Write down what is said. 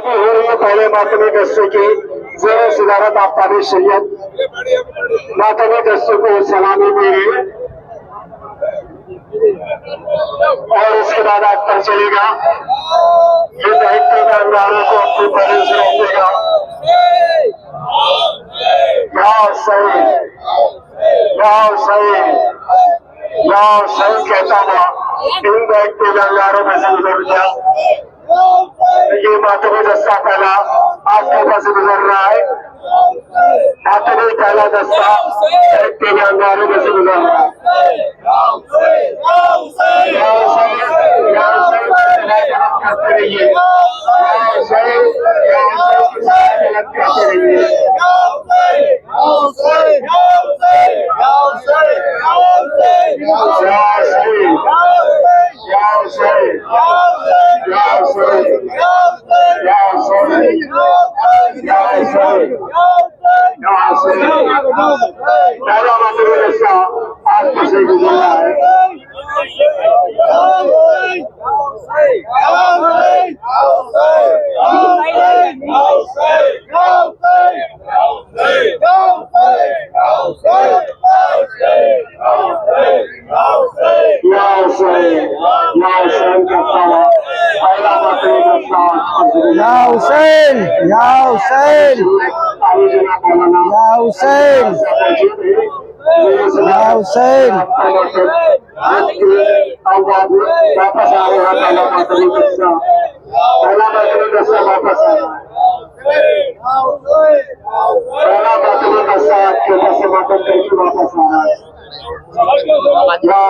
हो रही है पहले मातमी दस्ते की जरूर सिदारत आफ्ताबी शरीयत मातमी दस्ते को सलामी दे रही है और उसके बाद अख्तर चलेगा। ये दायित्व कामगारों को अपनी पहले से रोकेगा। सही कहता हुआ इन दायित्व कामगारों में से गुजर गया। ये मातमी दस्ता पहला आपके ऊपर से गुजर रहा है। मातमी पहला दस्ता दायित्व कामगारों में से गुजर रहा है। करते रहिए पहला मातमी दस्ता आपको से गुजर रहा है। वापस आ रहा पहला मातमी दस्ता वापस आ रहा पहला मातमी दस्ता आपके ऊपर से मातम करके वापस आ रहा है।